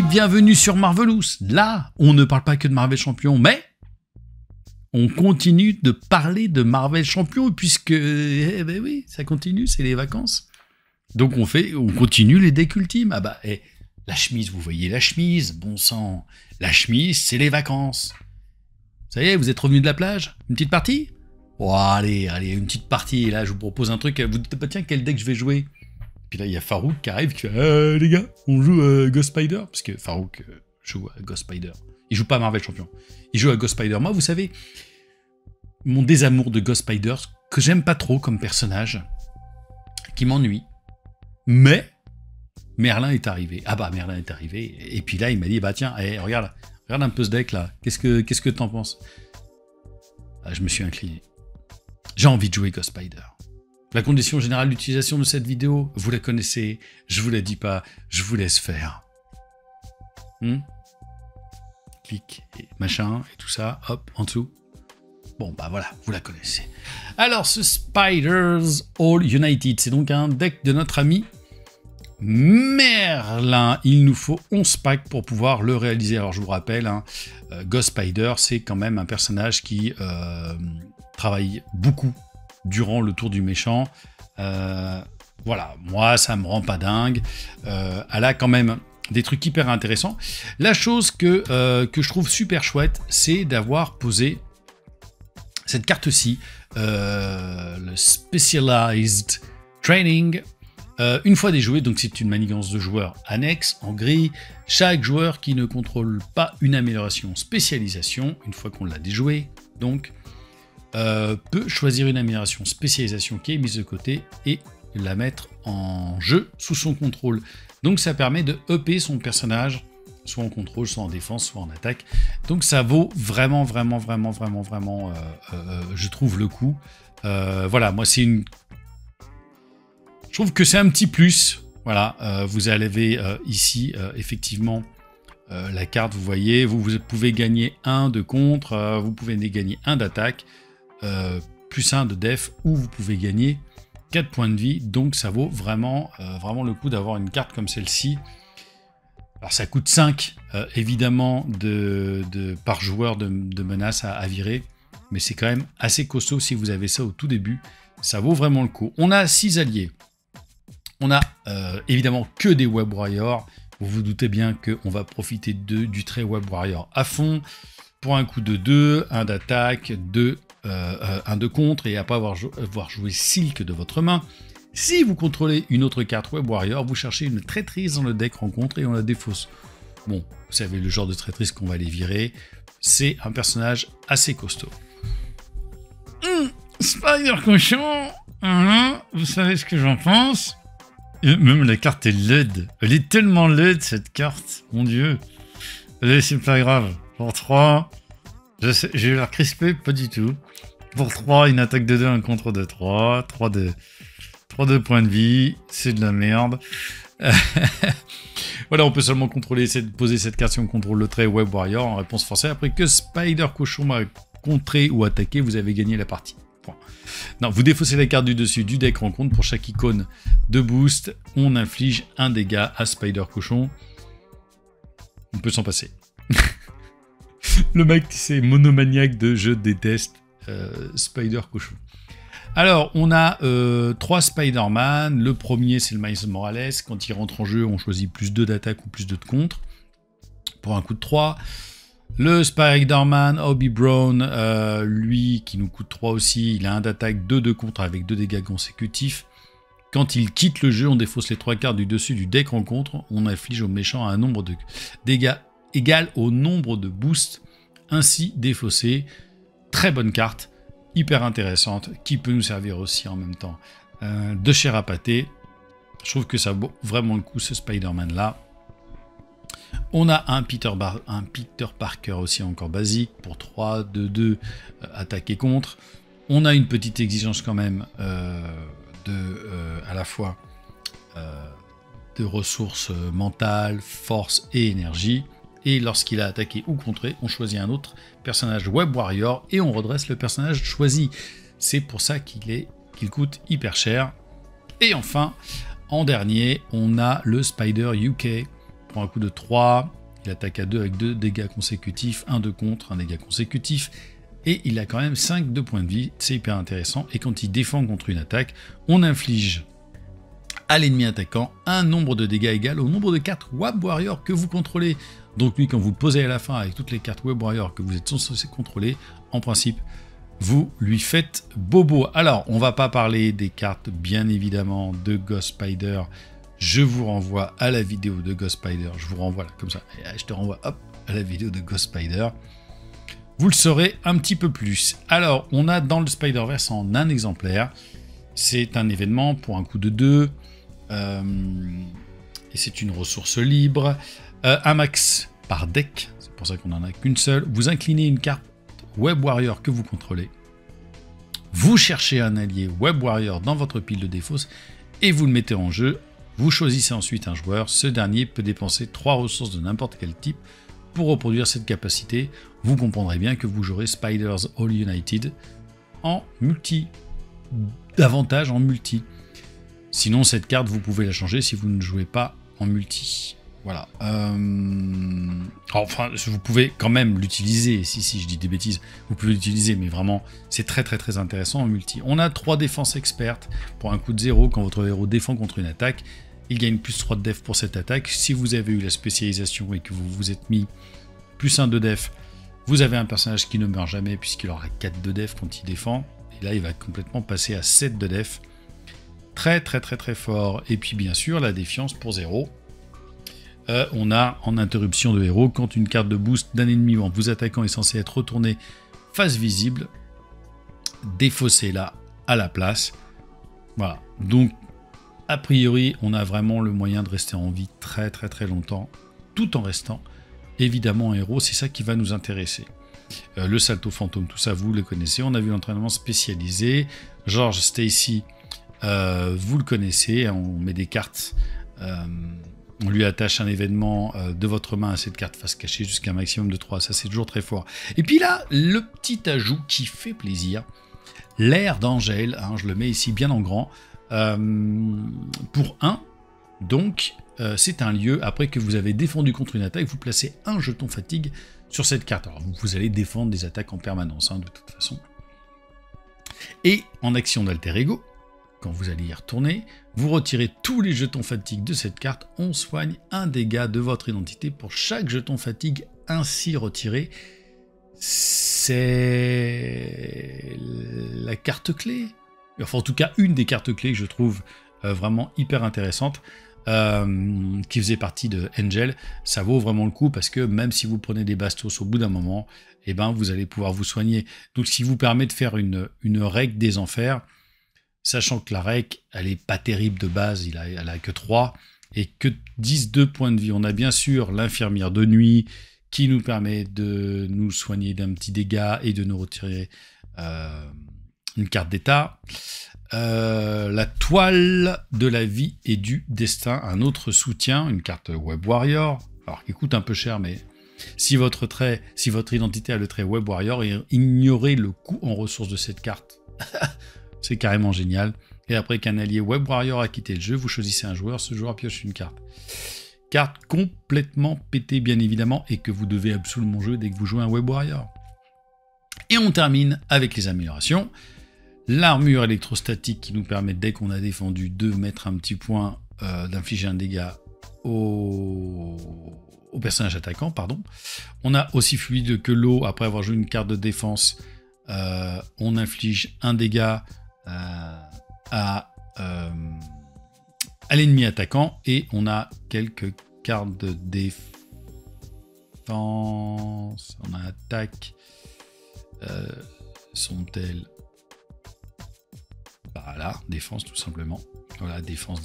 et bienvenue sur Marvelous. Là, on ne parle pas que de Marvel Champion, mais on continue de parler de Marvel Champion puisque, eh ben oui, ça continue, c'est les vacances. Donc on continue les decks ultimes. Ah bah, la chemise, vous voyez la chemise, bon sang. La chemise, c'est les vacances. Ça y est, vous êtes revenu de la plage? Une petite partie? Oh, allez, une petite partie. Là, je vous propose un truc. Vous dites, bah, tiens, quel deck je vais jouer? Puis là, il y a Farouk qui arrive, qui fait les gars, on joue à Ghost Spider. Parce que Farouk joue à Ghost Spider. Il joue pas à Marvel Champion. Il joue à Ghost Spider. Moi, vous savez, mon désamour de Ghost Spider, que j'aime pas trop comme personnage, qui m'ennuie. Mais Merlin est arrivé. Ah bah, Merlin est arrivé. Et puis là, il m'a dit, bah tiens, regarde un peu ce deck là. Qu'est-ce que t'en penses? Ah, je me suis incliné. J'ai envie de jouer Ghost Spider. La condition générale d'utilisation de cette vidéo, vous la connaissez, je vous la dis pas, je vous laisse faire. Clic, et machin, et tout ça, hop, en dessous. Bon, bah voilà, vous la connaissez. Alors, ce Spiders All United, c'est donc un deck de notre ami Merlin. Il nous faut 11 packs pour pouvoir le réaliser. Alors, je vous rappelle, Ghost Spider, c'est quand même un personnage qui travaille beaucoup durant le tour du méchant. Voilà, moi, ça me rend pas dingue. Elle a quand même des trucs hyper intéressants. La chose que je trouve super chouette, c'est d'avoir posé cette carte-ci, le Specialized Training. Une fois déjoué, donc c'est une manigance de joueurs annexe en gris. Chaque joueur qui ne contrôle pas une amélioration spécialisation, une fois qu'on l'a déjoué, donc peut choisir une amélioration spécialisation qui est mise de côté et la mettre en jeu sous son contrôle. Donc ça permet de upper son personnage, soit en contrôle, soit en défense, soit en attaque. Donc ça vaut vraiment, je trouve le coup. Voilà, moi c'est une... Je trouve que c'est un petit plus. Voilà, vous avez ici effectivement la carte, vous voyez, vous pouvez gagner 1 de contre, vous pouvez gagner 1 d'attaque, plus 1 de def, ou vous pouvez gagner 4 points de vie. Donc ça vaut vraiment le coup d'avoir une carte comme celle-ci. Alors ça coûte 5 évidemment par joueur de menace à virer, mais c'est quand même assez costaud si vous avez ça au tout début. Ça vaut vraiment le coup. On a 6 alliés. On a évidemment que des Web Warriors. Vous vous doutez bien qu'on va profiter du trait Web Warrior à fond. Pour un coup de 2, 1 d'attaque, 1 de contre, et après avoir joué Silk de votre main. Si vous contrôlez une autre carte Web Warrior, vous cherchez une traîtrise dans le deck rencontre et on la défausse. Bon, vous savez le genre de traîtrise qu'on va les virer. C'est un personnage assez costaud. Spider Cochon, vous savez ce que j'en pense? Et même la carte est laide. Elle est tellement laide cette carte, mon dieu. Allez, c'est pas grave. Pour 3, j'ai l'air crispé, pas du tout. Pour 3, une attaque de 2, un contre de 3. 3 de points de vie, c'est de la merde. Voilà, on peut seulement poser cette carte si on contrôle le trait Web Warrior en réponse forcée. Après que Spider Cochon m'a contré ou attaqué, vous avez gagné la partie. Point. Non, vous défaussez la carte du dessus du deck rencontre. Pour chaque icône de boost, on inflige un dégât à Spider Cochon. On peut s'en passer. Le mec, c'est monomaniaque de je déteste Spider Cochon. Alors, on a 3 Spider-Man. Le premier, c'est le Miles Morales. Quand il rentre en jeu, on choisit plus 2 d'attaque ou plus 2 de contre. Pour un coup de 3. Le Spider-Man Hobby Brown, lui, qui nous coûte 3 aussi. Il a 1 d'attaque, 2 de contre avec 2 dégâts consécutifs. Quand il quitte le jeu, on défausse les 3 cartes du dessus du deck rencontre. On inflige au méchant un nombre de dégâts égal au nombre de boosts ainsi défaussés. Très bonne carte. Hyper intéressante, qui peut nous servir aussi en même temps de chair à pâté. Je trouve que ça vaut vraiment le coup, ce Spider-Man là. On a un Peter Parker aussi encore basique pour 3, 2, attaque et contre. On a une petite exigence quand même à la fois de ressources mentales, force et énergie. Et lorsqu'il a attaqué ou contré, on choisit un autre personnage Web Warrior et on redresse le personnage choisi. C'est pour ça qu'il coûte hyper cher. Et enfin, en dernier, on a le Spider UK pour un coup de 3. Il attaque à 2 avec 2 dégâts consécutifs, 1 de contre, 1 dégât consécutif. Et il a quand même 5 de points de vie, c'est hyper intéressant. Et quand il défend contre une attaque, on inflige à l'ennemi attaquant un nombre de dégâts égal au nombre de cartes Web Warrior que vous contrôlez. Donc lui, quand vous le posez à la fin avec toutes les cartes Web Warrior que vous êtes censé contrôler, en principe, vous lui faites bobo. Alors, on va pas parler des cartes, bien évidemment, de Ghost Spider. Je vous renvoie à la vidéo de Ghost Spider. Je vous renvoie là, comme ça. Je te renvoie, hop, à la vidéo de Ghost Spider. Vous le saurez un petit peu plus. Alors, on a dans le Spider-Verse en un exemplaire. C'est un événement pour un coût de 2. Et c'est une ressource libre. Un max par deck. C'est pour ça qu'on n'en a qu'une seule. Vous inclinez une carte Web Warrior que vous contrôlez. Vous cherchez un allié Web Warrior dans votre pile de défausse et vous le mettez en jeu. Vous choisissez ensuite un joueur. Ce dernier peut dépenser 3 ressources de n'importe quel type pour reproduire cette capacité. Vous comprendrez bien que vous jouerez Spiders All United en multi. Davantage en multi. Sinon, cette carte, vous pouvez la changer si vous ne jouez pas en multi. Voilà. Enfin, vous pouvez quand même l'utiliser. Si, je dis des bêtises, vous pouvez l'utiliser, mais vraiment, c'est très très très intéressant en multi. On a 3 défenses expertes pour un coût de 0. Quand votre héros défend contre une attaque, il gagne plus 3 de def pour cette attaque. Si vous avez eu la spécialisation et que vous vous êtes mis plus 1 de def, vous avez un personnage qui ne meurt jamais puisqu'il aura 4 de def quand il défend. Et là, il va complètement passer à 7 de def. Très très très très fort. Et puis bien sûr, la défiance pour 0. On a en interruption de héros, quand une carte de boost d'un ennemi en vous attaquant est censée être retournée face visible, défaussez-la à la place. Voilà. Donc, a priori, on a vraiment le moyen de rester en vie très très très longtemps, tout en restant évidemment en héros. C'est ça qui va nous intéresser. Le salto fantôme, tout ça, vous le connaissez. On a vu l'entraînement spécialisé. George Stacy, vous le connaissez. On met des cartes. On lui attache un événement de votre main à cette carte face cachée jusqu'à un maximum de 3. Ça, c'est toujours très fort. Et puis là, le petit ajout qui fait plaisir. L'air d'Angèle. Hein, je le mets ici bien en grand. Pour 1. Donc, c'est un lieu. Après que vous avez défendu contre une attaque, vous placez un jeton fatigue sur cette carte. Alors, vous allez défendre des attaques en permanence, hein, de toute façon. Et en action d'alter ego, quand vous allez y retourner, vous retirez tous les jetons fatigue de cette carte. On soigne un dégât de votre identité pour chaque jeton fatigue ainsi retiré. C'est la carte clé. Enfin, en tout cas, une des cartes clés que je trouve vraiment hyper intéressante, qui faisait partie de Angel. Ça vaut vraiment le coup parce que même si vous prenez des bastos au bout d'un moment, eh ben, vous allez pouvoir vous soigner. Donc, ce qui vous permet de faire une rec des enfers, sachant que la rec, elle est pas terrible de base, elle a que 3 et que 12 points de vie. On a bien sûr l'infirmière de nuit qui nous permet de nous soigner d'un petit dégât et de nous retirer une carte d'état. La toile de la vie et du destin, un autre soutien, une carte Web Warrior, alors qui coûte un peu cher, mais si votre identité a le trait Web Warrior, ignorez le coût en ressources de cette carte. C'est carrément génial. Et après qu'un allié Web Warrior a quitté le jeu, vous choisissez un joueur, ce joueur pioche une carte. Carte complètement pétée, bien évidemment, et que vous devez absolument jouer dès que vous jouez un Web Warrior. Et on termine avec les améliorations. L'armure électrostatique qui nous permet, dès qu'on a défendu, de mettre un petit point, d'infliger un dégât au personnage attaquant. Pardon. On a aussi fluide que l'eau, après avoir joué une carte de défense, on inflige un dégât à l'ennemi attaquant et on a quelques cartes de défense. On a attaque. Sont-elles... Voilà, défense tout simplement. Voilà, défense.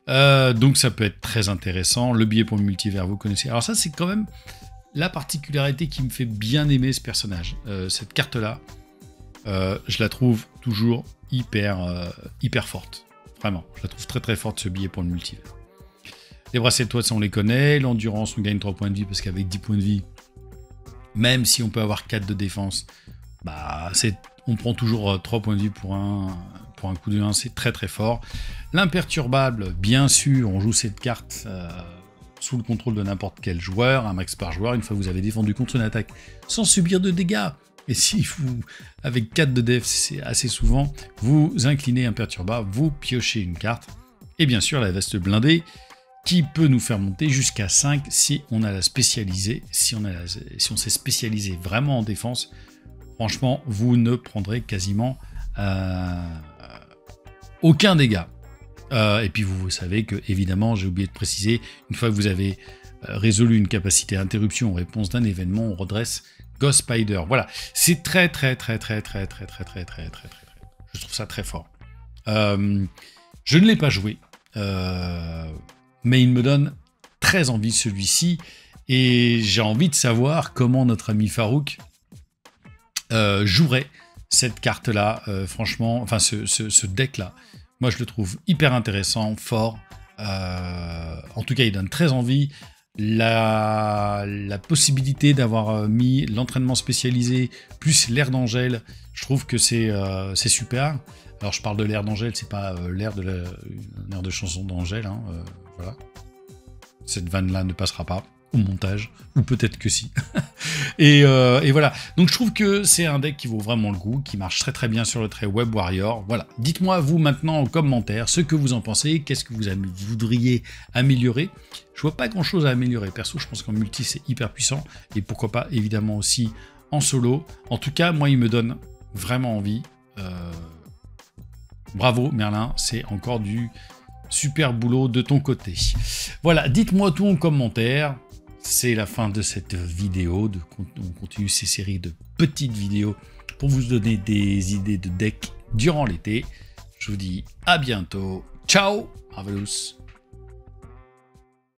Donc ça peut être très intéressant. Le billet pour le multivers, vous connaissez. Alors ça, c'est quand même la particularité qui me fait bien aimer ce personnage. Cette carte-là, je la trouve toujours hyper forte. Vraiment, je la trouve très très forte, ce billet pour le multivers. Les bracelets de toit, ça on les connaît. L'endurance, on gagne 3 points de vie parce qu'avec 10 points de vie, même si on peut avoir 4 de défense, bah, on prend toujours 3 points de vie pour un coup de 1, c'est très très fort. L'imperturbable, bien sûr, on joue cette carte sous le contrôle de n'importe quel joueur, un max par joueur, une fois que vous avez défendu contre une attaque, sans subir de dégâts. Et si vous, avec 4 de def, c'est assez souvent, vous inclinez imperturbable, vous piochez une carte, et bien sûr la veste blindée, qui peut nous faire monter jusqu'à 5 si on a la spécialisée, si on s'est spécialisé vraiment en défense. Franchement, vous ne prendrez quasiment aucun dégât. Et puis vous savez que, évidemment, j'ai oublié de préciser, une fois que vous avez résolu une capacité interruption en réponse d'un événement, on redresse Ghost Spider. Voilà, c'est très. Je trouve ça très fort. Je ne l'ai pas joué, mais il me donne très envie celui-ci, et j'ai envie de savoir comment notre ami Farouk jouerait cette carte-là, franchement, enfin ce deck-là. Moi, je le trouve hyper intéressant, fort. En tout cas, il donne très envie. La possibilité d'avoir mis l'entraînement spécialisé plus l'air d'Angèle, je trouve que c'est super. Alors, je parle de l'air d'Angèle, c'est pas l'air de chanson d'Angèle. Hein, voilà. Cette vanne-là ne passera pas au montage, ou peut-être que si. et voilà. Donc je trouve que c'est un deck qui vaut vraiment le coup, qui marche très bien sur le trait Web Warrior. Voilà. Dites-moi vous maintenant en commentaire ce que vous en pensez, qu'est-ce que vous voudriez améliorer. Je vois pas grand-chose à améliorer. Perso, je pense qu'en multi c'est hyper puissant, et pourquoi pas évidemment aussi en solo. En tout cas, moi il me donne vraiment envie. Bravo Merlin, c'est encore du super boulot de ton côté. Voilà, dites-moi tout en commentaire. C'est la fin de cette vidéo. On continue ces séries de petites vidéos pour vous donner des idées de deck durant l'été. Je vous dis à bientôt. Ciao, Marvelous.